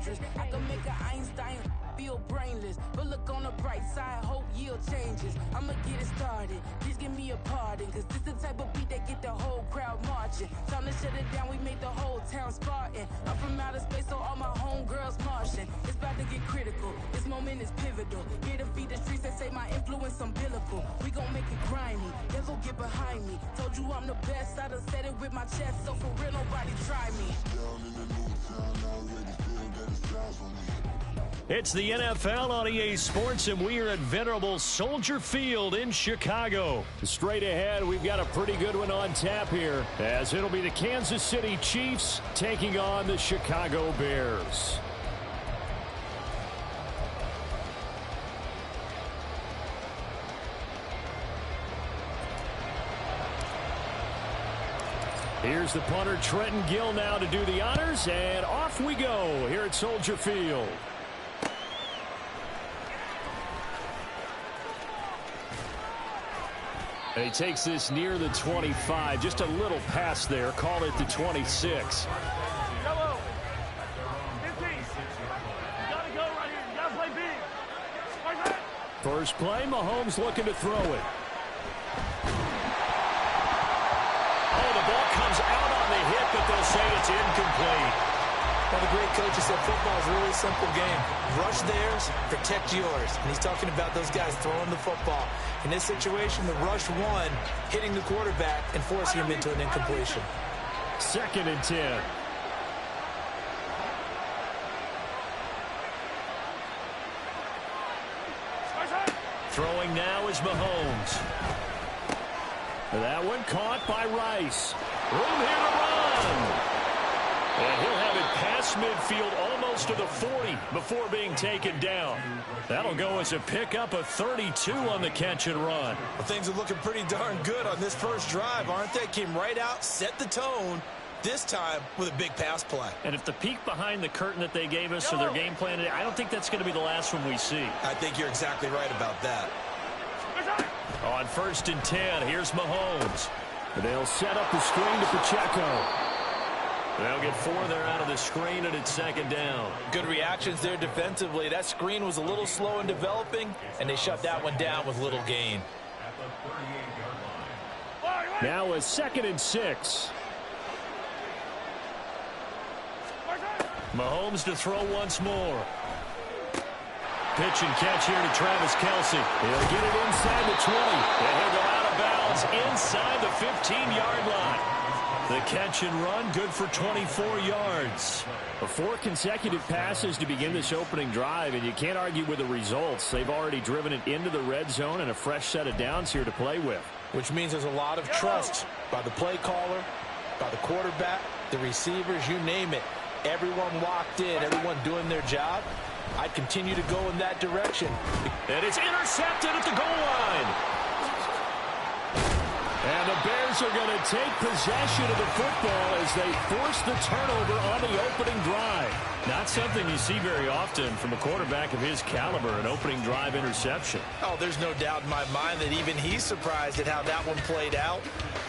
dangerous. I can make an Einstein feel brainless, but look on the bright side, hope yield changes. I'ma get it started, please give me a pardon, cause this the type of beat that get the whole crowd marching. Time to shut it down, we made the whole town Spartan. I'm from outer space, so all my homegirls Martian. It's about to get critical, this moment is pivotal. Here to feed the streets that say my influence umbilical. We gon' make it grimy, never get behind me. Told you I'm the best, I done said it with my chest, so for real nobody try me. It's the NFL on EA Sports, and we are at venerable Soldier Field in Chicago. Straight ahead, we've got a pretty good one on tap here, as it'll be the Kansas City Chiefs taking on the Chicago Bears. Here's the punter, Trenton Gill, now to do the honors, and off we go here at Soldier Field. And he takes this near the 25, just a little pass there, call it the 26. First play, Mahomes looking to throw it. Oh, the ball comes out on the hit, but they'll say it's incomplete. Well, the great coach said football is a really simple game. Rush theirs, protect yours. And he's talking about those guys throwing the football. In this situation, the rush one, hitting the quarterback and forcing him into an incompletion. 2nd and 10. Throwing now is Mahomes. That one caught by Rice. Room here to run. And he'll have it past midfield almost to the 40 before being taken down. That'll go as a pickup of 32 on the catch and run. Well, things are looking pretty darn good on this first drive, aren't they? Came right out, set the tone, this time with a big pass play. And if the peek behind the curtain that they gave us or their game plan today, I don't think that's going to be the last one we see. I think you're exactly right about that. On 1st and 10, here's Mahomes. They'll set up the screen to Pacheco. They'll get 4 there out of the screen, and it's 2nd down. Good reactions there defensively. That screen was a little slow in developing, and they shut that one down with little gain. Now a 2nd and 6. Mahomes to throw once more. Pitch and catch here to Travis Kelce. He'll get it inside the 20. And he'll go out of bounds inside the 15-yard line. The catch and run, good for 24 yards. 4 consecutive passes to begin this opening drive, and you can't argue with the results. They've already driven it into the red zone and a fresh set of downs here to play with. Which means there's a lot of trust by the play caller, by the quarterback, the receivers, you name it. Everyone locked in, everyone doing their job. I'd continue to go in that direction. And it's intercepted at the goal line. And the Bears are going to take possession of the football as they force the turnover on the opening drive. Not something you see very often from a quarterback of his caliber, an opening drive interception. Oh, there's no doubt in my mind that even he's surprised at how that one played out.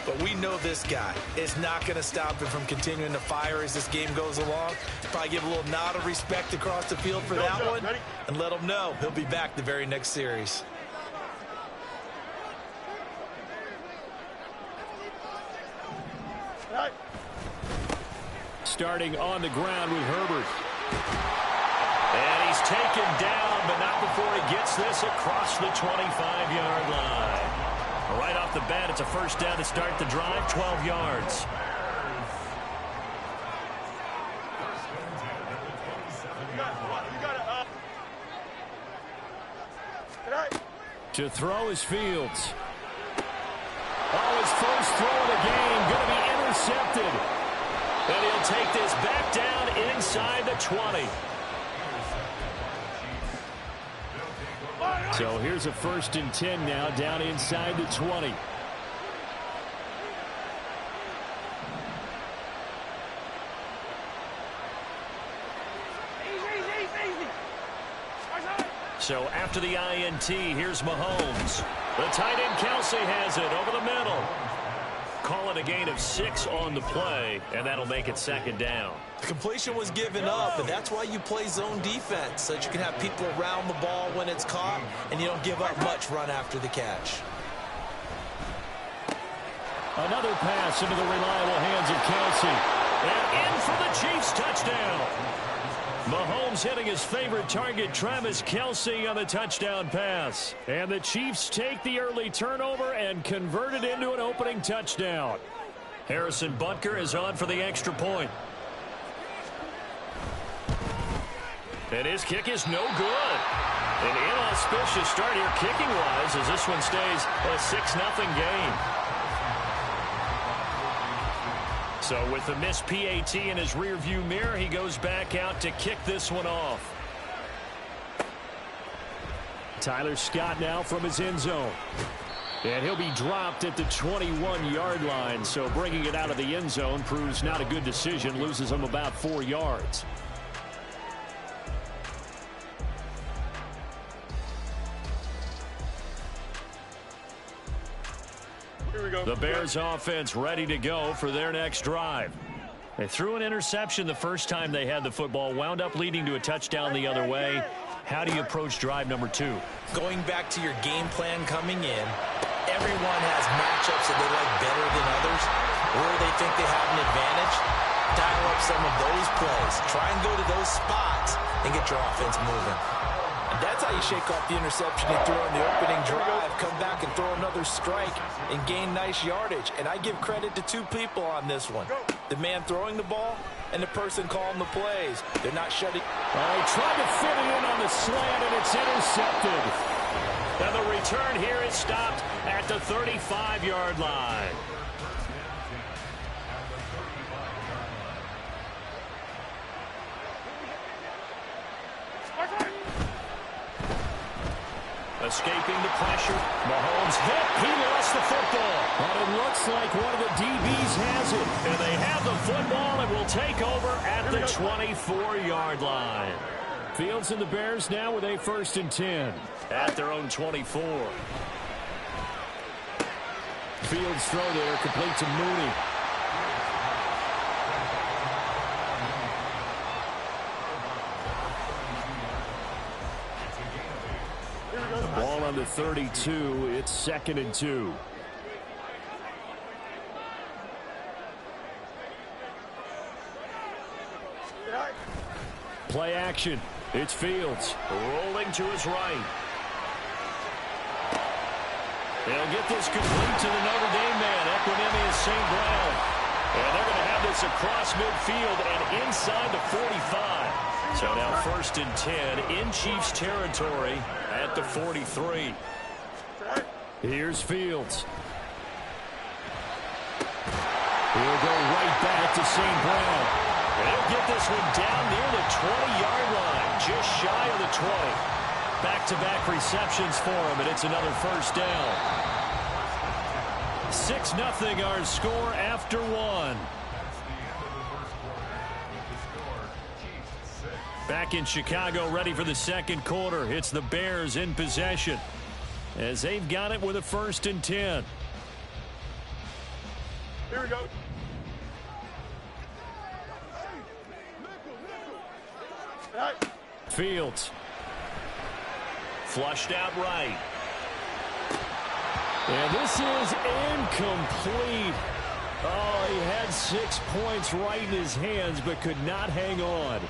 But we know this guy is not going to stop him from continuing to fire as this game goes along. Probably give a little nod of respect across the field for that one and let him know he'll be back the very next series. Starting on the ground with Herbert. And he's taken down, but not before he gets this across the 25-yard line. Right off the bat, it's a first down to start the drive, 12 yards. To throw is Fields. Oh, his first throw of the game, going to be intercepted. And he'll take this back down inside the 20. So here's a 1st and 10 now, down inside the 20. So after the INT, here's Mahomes. The tight end Kelce has it over the middle. call it a gain of 6 on the play, and that'll make it 2nd down. The completion was given up, but that's why you play zone defense, so that you can have people around the ball when it's caught, and you don't give up much run after the catch. Another pass into the reliable hands of Kelsey. And in for the Chiefs touchdown. Mahomes hitting his favorite target, Travis Kelsey, on the touchdown pass. And the Chiefs take the early turnover and convert it into an opening touchdown. Harrison Butker is on for the extra point. And his kick is no good. An inauspicious start here kicking-wise as this one stays a 6-0 game. So with the missed PAT in his rearview mirror, he goes back out to kick this one off. Tyler Scott now from his end zone. And he'll be dropped at the 21-yard line. So bringing it out of the end zone proves not a good decision. Loses him about 4 yards. The Bears offense ready to go for their next drive. They threw an interception the first time they had the football, wound up leading to a touchdown the other way. How do you approach drive number 2? Going back to your game plan coming in, everyone has matchups that they like better than others, where they think they have an advantage. Dial up some of those plays. Try and go to those spots and get your offense moving. And that's how you shake off the interception you threw on the opening drive, come back and throw another strike and gain nice yardage. And I give credit to 2 people on this one. The man throwing the ball and the person calling the plays. They're not shutting. He tried to fit it in on the slant, and it's intercepted. And the return here is stopped at the 35-yard line. Escaping the pressure. Mahomes hit. He lost the football. But it looks like one of the DBs has it. And they have the football and will take over at the 24-yard line. Fields and the Bears now with a 1st and 10 at their own 24. Fields throw there, complete to Mooney. Ball on the 32. It's 2nd and 2. Play action. It's Fields rolling to his right. They'll get this complete to the Notre Dame man, Equinemius St. Brown. And they're going to have this across midfield and inside the 45. So now 1st and 10 in Chiefs territory at the 43. Here's Fields. He'll go right back to St. Brown. And he'll get this one down near the 20-yard line, just shy of the 20. Back-to-back receptions for him, and it's another 1st down. 6-0 our score after 1. Back in Chicago, ready for the 2nd quarter. It's the Bears in possession as they've got it with a 1st and 10. Here we go. Fields. Flushed out right. And this is incomplete. Oh, he had 6 points right in his hands, but could not hang on.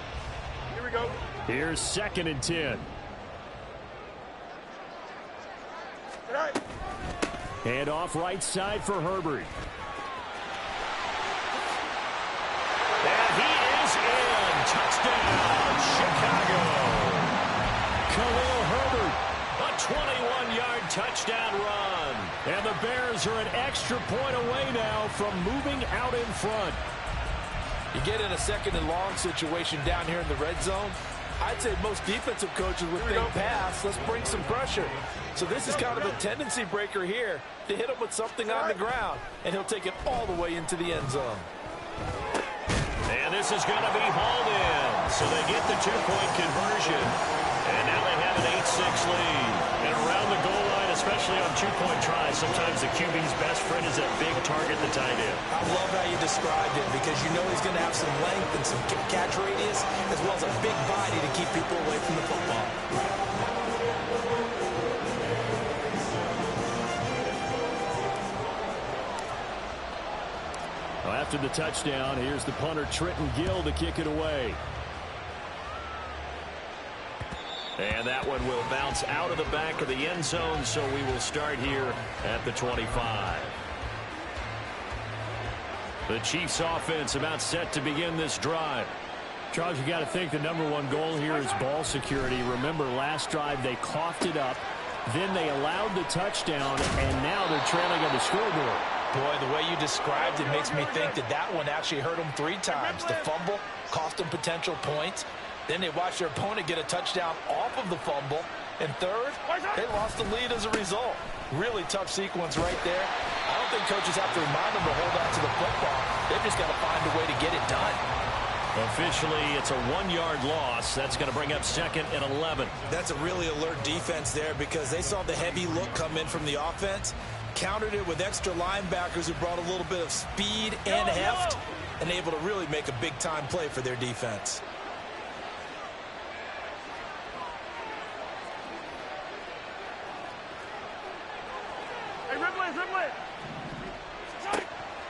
Here we go. Here's 2nd and 10. Hand off right side for Herbert. And he is in. Touchdown, Chicago. Khalil Herbert, a 21-yard touchdown run. And the Bears are an extra point away now from moving out in front. You get in a 2nd and long situation down here in the red zone. I'd say most defensive coaches would think pass. Let's bring some pressure. So this is kind of a tendency breaker here to hit him with something on the ground. And he'll take it all the way into the end zone. And this is going to be hauled in. So they get the 2-point conversion. And now they have an 8-6 lead. And around the goal line, especially on two-point tries, sometimes the QB's best friend is that big target, the tight end. I love how you described it because you know he's going to have some length and some catch radius as well as a big body to keep people away from the football. Well, after the touchdown, here's the punter, Trenton Gill, to kick it away. And that one will bounce out of the back of the end zone, so we will start here at the 25. The Chiefs offense about set to begin this drive. Charles, you got to think the #1 goal here is ball security. Remember, last drive they coughed it up, then they allowed the touchdown, and now they're trailing on the scoreboard. Boy, the way you described it makes me think that that one actually hurt them 3 times. The fumble cost them potential points. Then they watched their opponent get a touchdown off of the fumble. And third, they lost the lead as a result. Really tough sequence right there. I don't think coaches have to remind them to hold on to the football. They've just got to find a way to get it done. Officially, it's a 1-yard loss. That's going to bring up 2nd and 11. That's a really alert defense there because they saw the heavy look come in from the offense, countered it with extra linebackers who brought a little bit of speed and heft, and able to really make a big-time play for their defense.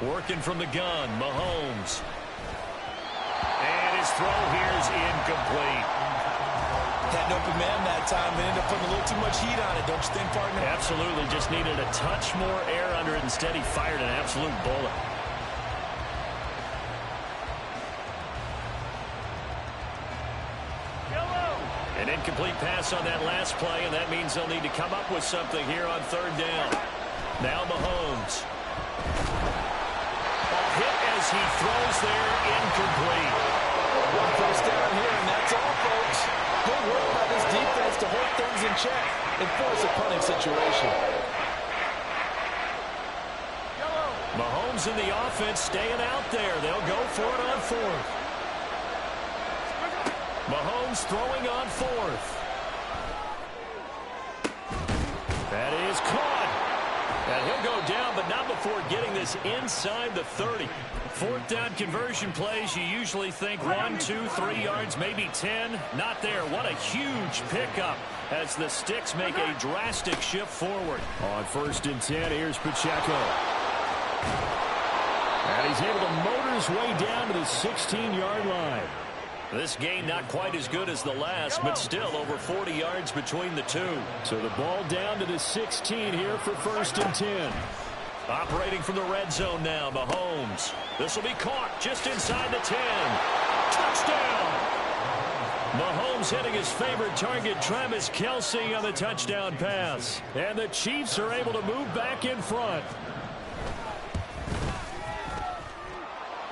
Working from the gun, Mahomes. And his throw here is incomplete. Had an open man that time and ended up putting a little too much heat on it, don't you think, partner? Absolutely. Just needed a touch more air under it. Instead, he fired an absolute bullet. An incomplete pass on that last play, and that means they'll need to come up with something here on 3rd down. Now Mahomes. Hit as he throws there, incomplete. 1 first down here, and that's all, folks. Good work by this defense to hold things in check and force a punting situation. Mahomes and the offense staying out there. They'll go for it on 4th. Mahomes throwing on 4th. That is caught. And he'll go down, but not before getting this inside the 30. 4th down conversion plays, you usually think 1, 2, 3 yards, maybe 10. Not there. What a huge pickup as the Sticks make a drastic shift forward. On 1st and 10, here's Pacheco. And he's able to motor his way down to the 16-yard line. This game not quite as good as the last, but still over 40 yards between the two. So the ball down to the 16 here for 1st and 10. Operating from the red zone now, Mahomes. This will be caught just inside the 10. Touchdown! Mahomes hitting his favorite target, Travis Kelce, on the touchdown pass. And the Chiefs are able to move back in front.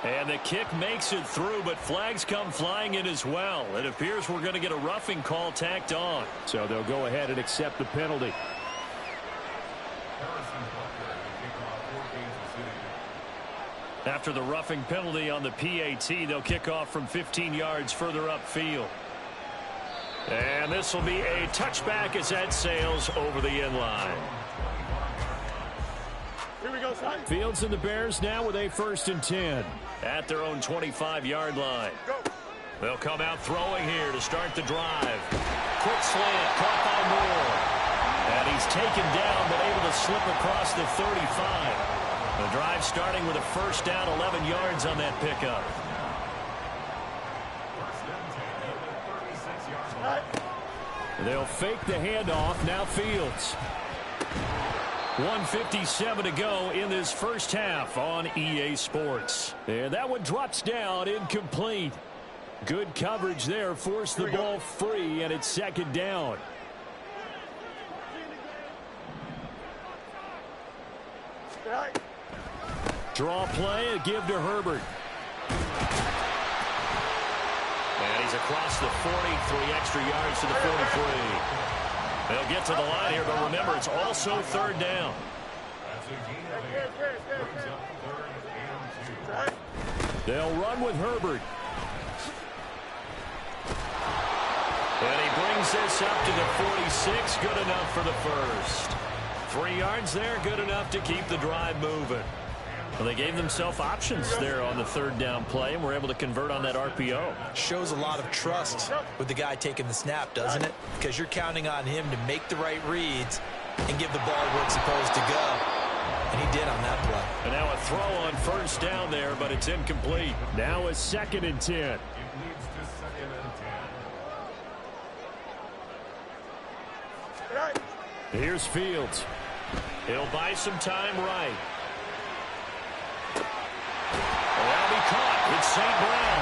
And the kick makes it through, but flags come flying in as well. It appears we're going to get a roughing call tacked on. So they'll go ahead and accept the penalty. After the roughing penalty on the PAT, they'll kick off from 15 yards further upfield. And this will be a touchback as that sails over the end line. Here we go, son. Fields and the Bears now with a 1st and 10 at their own 25-yard line. Go. They'll come out throwing here to start the drive. Quick slant, caught by Moore. And he's taken down, but able to slip across the 35. The drive starting with a 1st down, 11 yards on that pickup. They'll fake the handoff. Now Fields. 1:57 to go in this first half on EA Sports. And that one drops down, incomplete. Good coverage there, forced the ball free, and it's 2nd down. Draw play, a give to Herbert. And he's across the 40, 3 extra yards to the 43. They'll get to the line here, but remember, it's also 3rd down. They'll run with Herbert. And he brings brings this up to the 46. Good enough for the first. 3 yards there, good enough to keep the drive moving. Well, they gave themselves options there on the 3rd down play, and were able to convert on that RPO. Shows a lot of trust with the guy taking the snap, doesn't it? Because you're counting on him to make the right reads and give the ball where it's supposed to go. And he did on that play. And now a throw on 1st down there, but it's incomplete. Now a 2nd and 10. Here's Fields. He'll buy some time right. That'll be caught. It's St. Brown.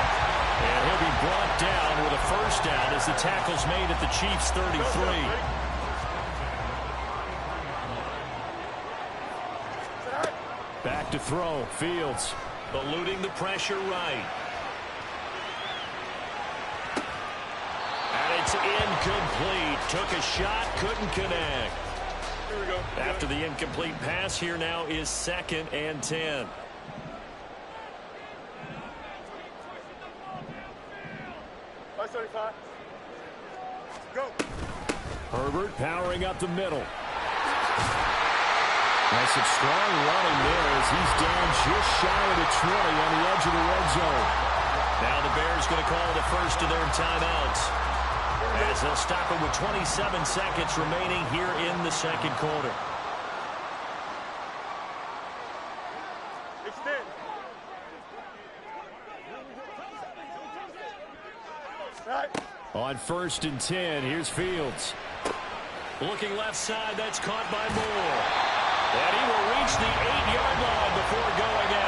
And he'll be brought down with a 1st down as the tackle's made at the Chiefs' 33. Back to throw. Fields eluding the pressure right. And it's incomplete. Took a shot, couldn't connect. Here we go. After the incomplete pass, here now is 2nd and 10. Go. Herbert powering up the middle. Nice and strong running there as he's down just shy of the 20 on the edge of the red zone. Now the Bears going to call the first of their timeouts, as they'll stop it with 27 seconds remaining here in the 2nd quarter. Extend. Right. On 1st and 10, here's Fields. Looking left side, that's caught by Moore. And he will reach the 8-yard line before going out.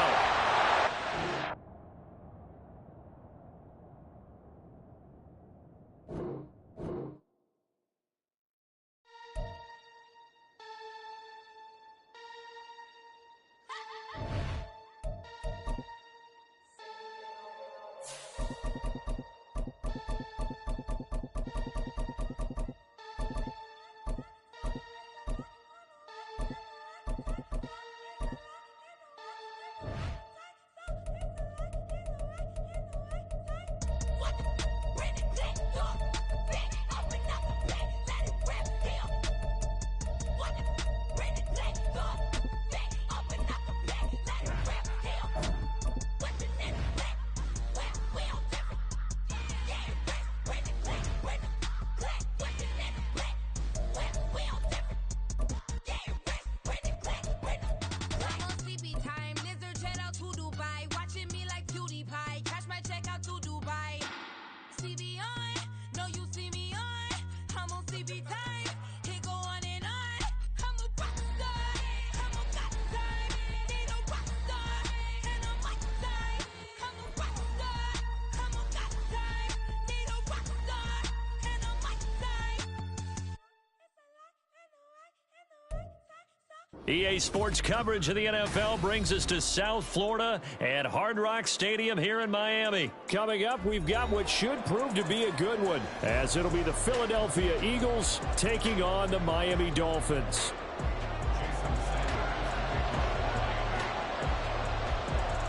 EA Sports coverage of the NFL brings us to South Florida at Hard Rock Stadium here in Miami. Coming up, we've got what should prove to be a good one, as it'll be the Philadelphia Eagles taking on the Miami Dolphins.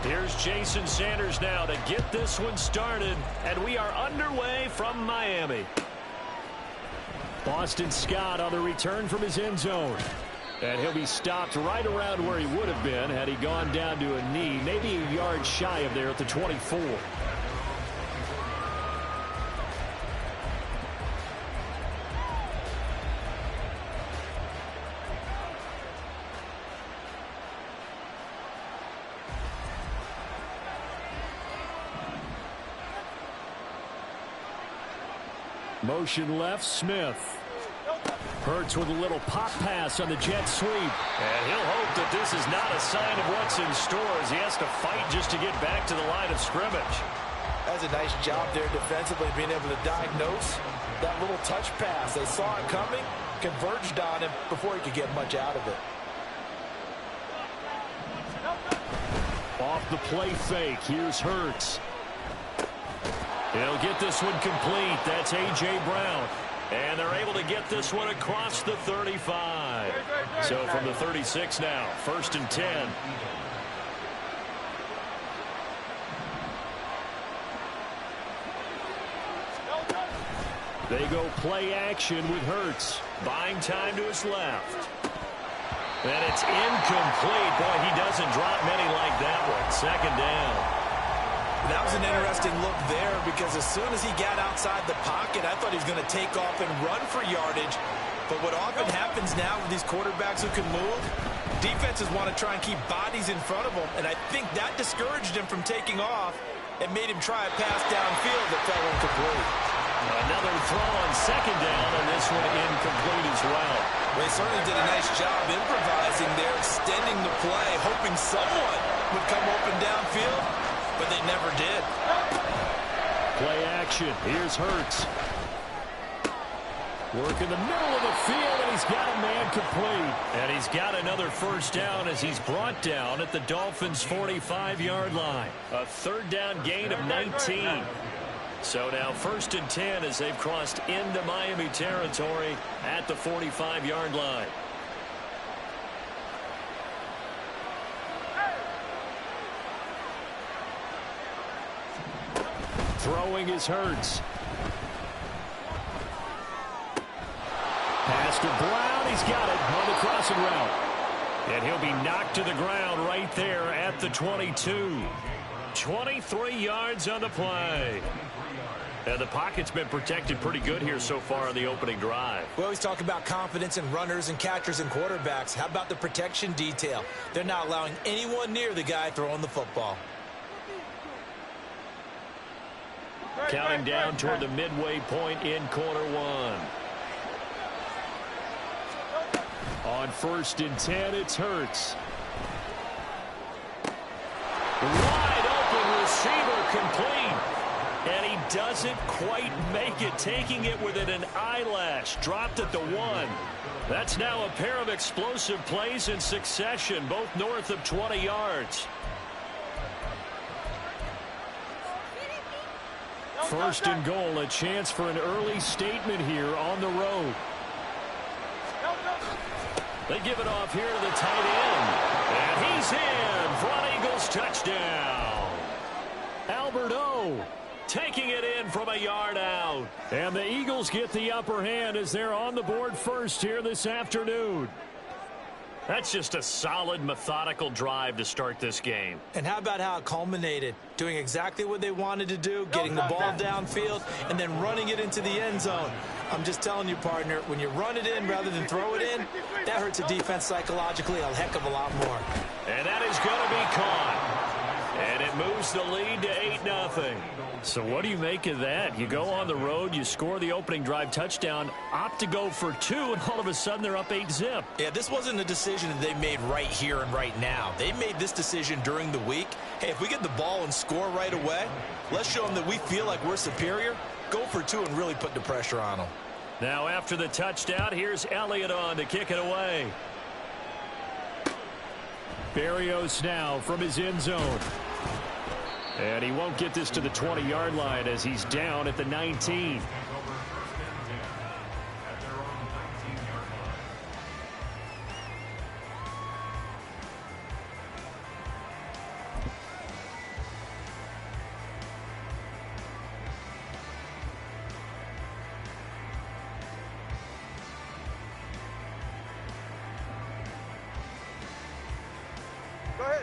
Here's Jason Sanders now to get this one started, and we are underway from Miami. Boston Scott on the return from his end zone. And he'll be stopped right around where he would have been had he gone down to a knee, maybe a yard shy of there at the 24. Motion left, Smith. Hurts with a little pop pass on the jet sweep. And he'll hope that this is not a sign of what's in store as he has to fight just to get back to the line of scrimmage. That's a nice job there defensively, being able to diagnose that little touch pass. They saw it coming, converged on him before he could get much out of it. Off the play fake, here's Hurts. He'll get this one complete. That's A.J. Brown. And they're able to get this one across the 35. So from the 36 now, 1st and 10. They go play action with Hurts. Buying time to his left. And it's incomplete. Boy, he doesn't drop many like that one. Second down. That was an interesting look there because as soon as he got outside the pocket, I thought he was going to take off and run for yardage. But what often happens now with these quarterbacks who can move, defenses want to try and keep bodies in front of them, and I think that discouraged him from taking off and made him try a pass downfield that fell incomplete. Another throw on second down, and this one incomplete as well. They certainly did a nice job improvising there, extending the play, hoping someone would come open downfield, but they never did. Play action. Here's Hurts. Work in the middle of the field, and he's got a man complete. And he's got another first down as he's brought down at the Dolphins' 45-yard line. A third down gain of 19. So now 1st and 10 as they've crossed into Miami territory at the 45-yard line. Throwing is Hurts. Pass to Brown. He's got it on the crossing route. And he'll be knocked to the ground right there at the 22. 23 yards on the play. And the pocket's been protected pretty good here so far on the opening drive. We always talk about confidence in runners and catchers and quarterbacks. How about the protection detail? They're not allowing anyone near the guy throwing the football. Counting down toward the midway point in quarter one. On 1st and 10, it's Hurts. Wide open receiver complete. And he doesn't quite make it, taking it within an eyelash. Dropped at the 1. That's now a pair of explosive plays in succession, both north of 20 yards. 1st and goal, a chance for an early statement here on the road. They give it off here to the tight end. And he's in for an Eagles touchdown. Albert O taking it in from a yard out. And the Eagles get the upper hand as they're on the board first here this afternoon. That's just a solid, methodical drive to start this game. And how about how it culminated? Doing exactly what they wanted to do, getting the ball downfield, and then running it into the end zone. I'm just telling you, partner, when you run it in rather than throw it in, that hurts a defense psychologically a heck of a lot more. And that is going to be caught. And it moves the lead to 8-0. So what do you make of that? You go on the road, you score the opening drive touchdown, opt to go for 2, and all of a sudden they're up 8-zip. Yeah, this wasn't a decision that they made right here and right now. They made this decision during the week. Hey, if we get the ball and score right away, let's show them that we feel like we're superior. Go for 2 and really put the pressure on them. Now after the touchdown, here's Elliott on to kick it away. Berrios now from his end zone. And he won't get this to the 20-yard line as he's down at the 19.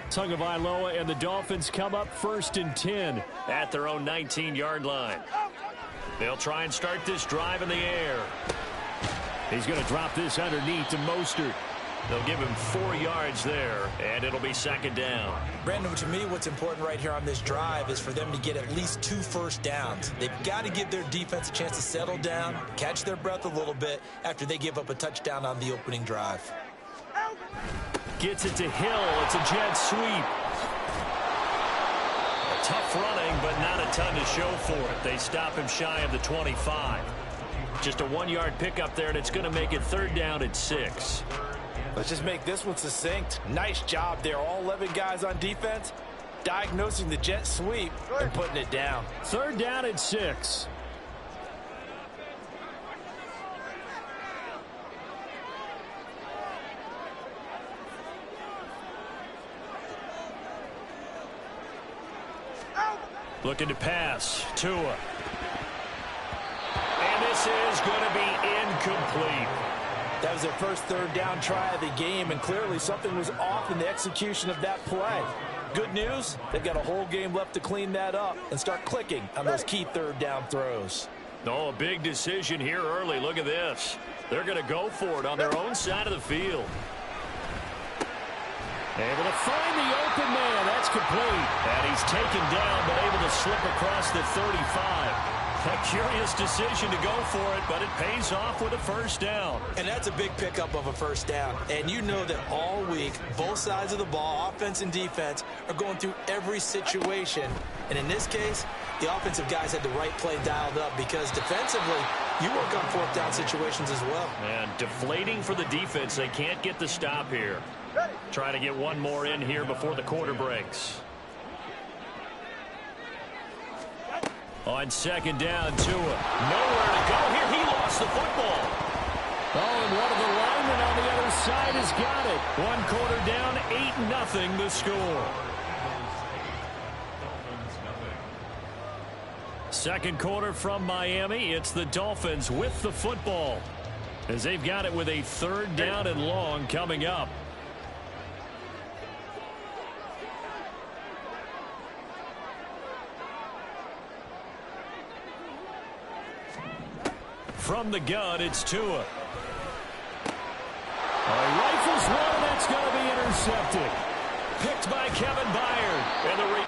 Tagovailoa and the Dolphins come up 1st and 10 at their own 19-yard line. They'll try and start this drive in the air. He's going to drop this underneath to Mostert. They'll give him 4 yards there, and it'll be 2nd down. Brandon, to me, what's important right here on this drive is for them to get at least 2 first downs. They've got to give their defense a chance to settle down, catch their breath a little bit after they give up a touchdown on the opening drive. Gets it to Hill. It's a jet sweep. Tough running, but not a ton to show for it. They stop him shy of the 25. Just a 1-yard pickup there, and it's going to make it 3rd down at 6. Let's just make this one succinct. Nice job there. All 11 guys on defense diagnosing the jet sweep and putting it down. 3rd down at 6. Looking to pass. Tua. And this is going to be incomplete. That was their first third down try of the game, and clearly something was off in the execution of that play. Good news, they've got a whole game left to clean that up and start clicking on those key third down throws. Oh, a big decision here early. Look at this. They're going to go for it on their own side of the field. Able to find the open man. That's complete. And he's taken down, but able to slip across the 35. A curious decision to go for it, but it pays off with a first down. And that's a big pickup of a first down. And you know that all week, both sides of the ball, offense and defense, are going through every situation. And in this case, the offensive guys had the right play dialed up because defensively, you work on fourth down situations as well. And deflating for the defense. They can't get the stop here. Try to get one more in here before the quarter breaks. On second down, Tua. Nowhere to go here. He lost the football. Oh, and one of the linemen on the other side has got it. One quarter down, 8-0 the score. Second quarter from Miami. It's the Dolphins with the football, as they've got it with a third down and long coming up. From the gun, it's Tua. Rifles one, and that's going to be intercepted. Picked by Kevin Byard. And the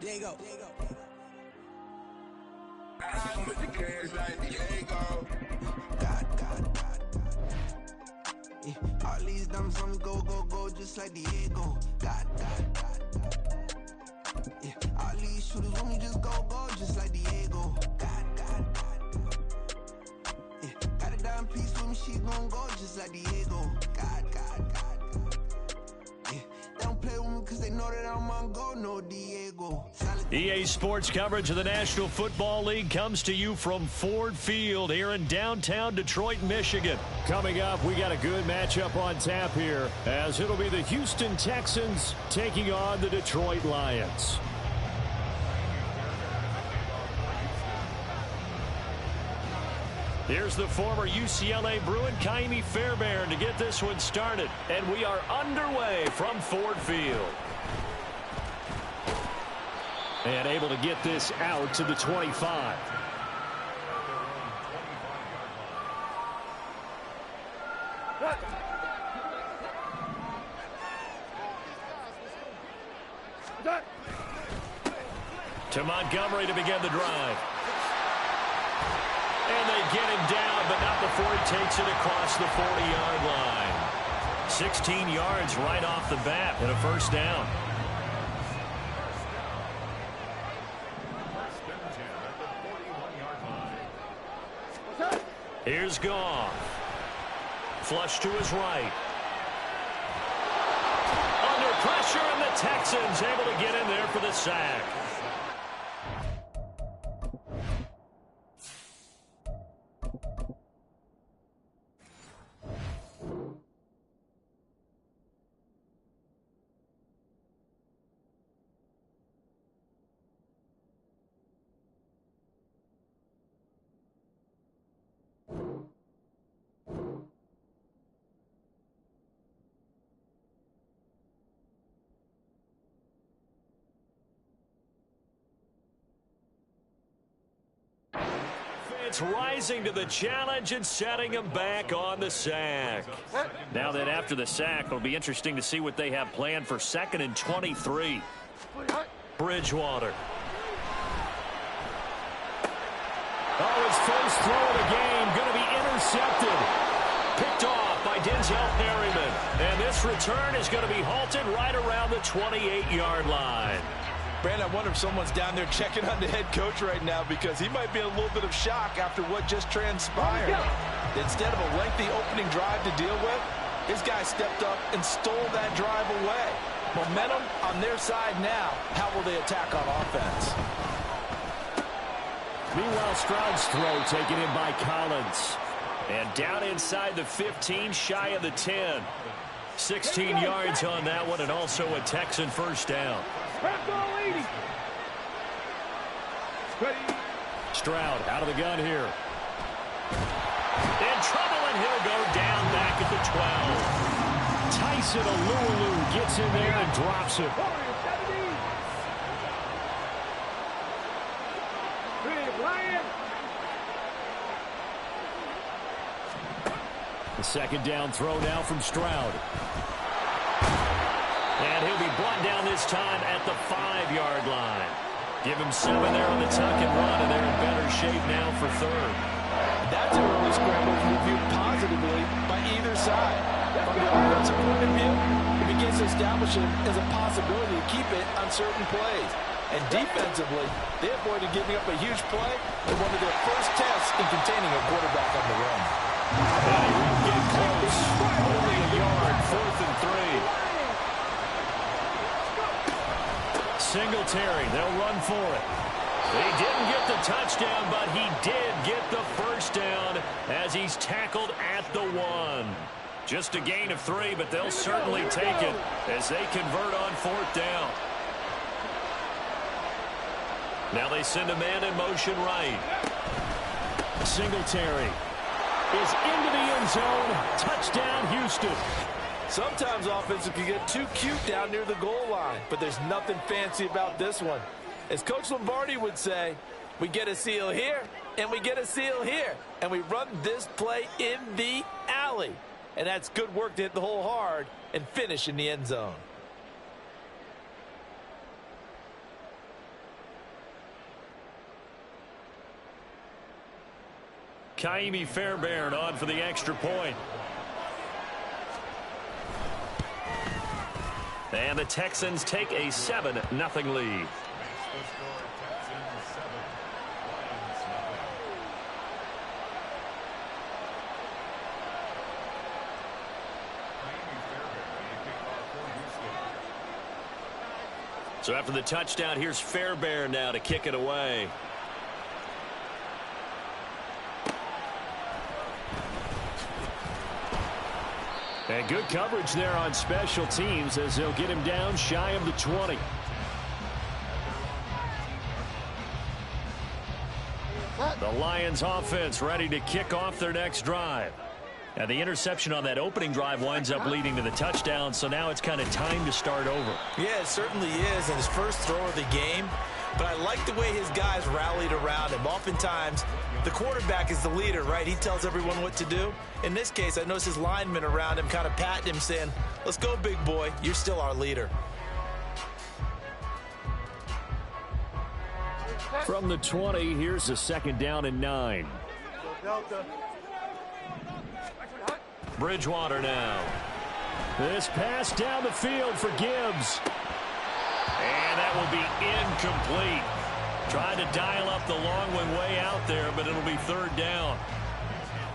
There you go. I'm with the cash like Diego. God. Yeah, all these diamonds on me go, just like Diego. God. Yeah, all these shooters on me just go, just like Diego. God. Yeah, got a dime piece with me, she gon' go just like Diego. God. Yeah, they don't play with me cause they know that I'm on go, no Diego. EA Sports coverage of the National Football League comes to you from Ford Field here in downtown Detroit, Michigan. Coming up, we got a good matchup on tap here, as it'll be the Houston Texans taking on the Detroit Lions. Here's the former UCLA Bruin, Kaimi Fairbairn, to get this one started. And we are underway from Ford Field. And able to get this out to the 25. To Montgomery to begin the drive. And they get him down, but not before he takes it across the 40-yard line. 16 yards right off the bat and a first down. Here's Goff. Flush to his right. Under pressure, and the Texans able to get in there for the sack. Rising to the challenge and setting him back on the sack. Now that after the sack, it'll be interesting to see what they have planned for 2nd and 23. Bridgewater. Oh, his first throw of the game going to be intercepted. Picked off by Denzel Perryman. And this return is going to be halted right around the 28-yard line. Brandon, I wonder if someone's down there checking on the head coach right now, because he might be in a little bit of shock after what just transpired. Instead of a lengthy opening drive to deal with, his guy stepped up and stole that drive away. Momentum on their side now. How will they attack on offense? Meanwhile, Stroud's throw taken in by Collins. And down inside the 15, shy of the 10. 16 yards on that one, and also a Texan first down. Stroud out of the gun here. In trouble, and he'll go down back at the 12. Tyson Alualu gets in there and drops it. The second down throw now from Stroud. And he'll be brought down this time at the 5-yard line. Give him 7 there on the tuck and run, and they're in better shape now for third. That's an early scramble reviewed positively by either side. From the offensive point of view, it begins to establish it as a possibility to keep it on certain plays. And defensively, they avoided giving up a huge play in one of their first tests in containing a quarterback on the run. And he won't get close. Only a yard, 4th and 3. Singletary, they'll run for it. He didn't get the touchdown, but he did get the first down as he's tackled at the 1. Just a gain of 3, but they'll certainly take it as they convert on 4th down. Now they send a man in motion right. Singletary is into the end zone. Touchdown, Houston. Sometimes offenses can get too cute down near the goal line, but there's nothing fancy about this one. As Coach Lombardi would say, we get a seal here, and we get a seal here, and we run this play in the alley. And that's good work to hit the hole hard and finish in the end zone. Kaimi Fairbairn on for the extra point. And the Texans take a 7-0 lead. So after the touchdown, here's Fairbairn now to kick it away. And good coverage there on special teams as they'll get him down shy of the 20. The Lions offense ready to kick off their next drive. And the interception on that opening drive winds up leading to the touchdown, so now it's kind of time to start over. Yeah, it certainly is, and his first throw of the game. But I like the way his guys rallied around him. Oftentimes, the quarterback is the leader, right? He tells everyone what to do. In this case, I noticed his linemen around him kind of patting him, saying, let's go, big boy. You're still our leader. From the 20, here's a 2nd down and 9. Bridgewater now. This pass down the field for Gibbs. And that will be incomplete. Trying to dial up the long one way out there, but it'll be 3rd down.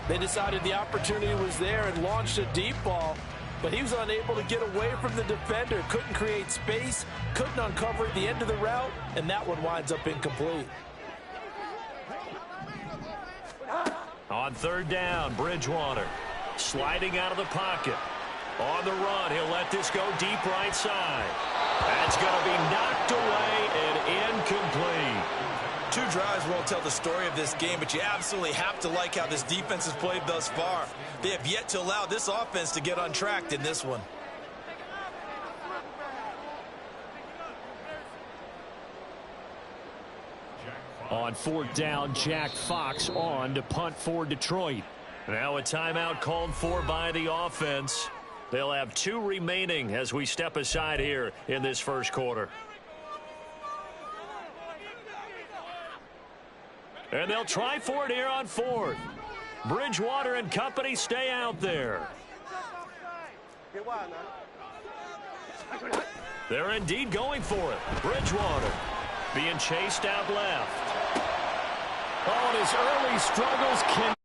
They decided the opportunity was there and launched a deep ball, but he was unable to get away from the defender. Couldn't create space, couldn't uncover at the end of the route, and that one winds up incomplete. On 3rd down, Bridgewater sliding out of the pocket. On the run, he'll let this go deep right side. That's going to be knocked away and incomplete. 2 drives won't tell the story of this game, but you absolutely have to like how this defense has played thus far. They have yet to allow this offense to get untracked in this one. On 4th down, Jack Fox on to punt for Detroit. Now a timeout called for by the offense. They'll have 2 remaining as we step aside here in this first quarter. And they'll try for it here on 4th. Bridgewater and company stay out there. They're indeed going for it. Bridgewater being chased out left. Oh, and his early struggles can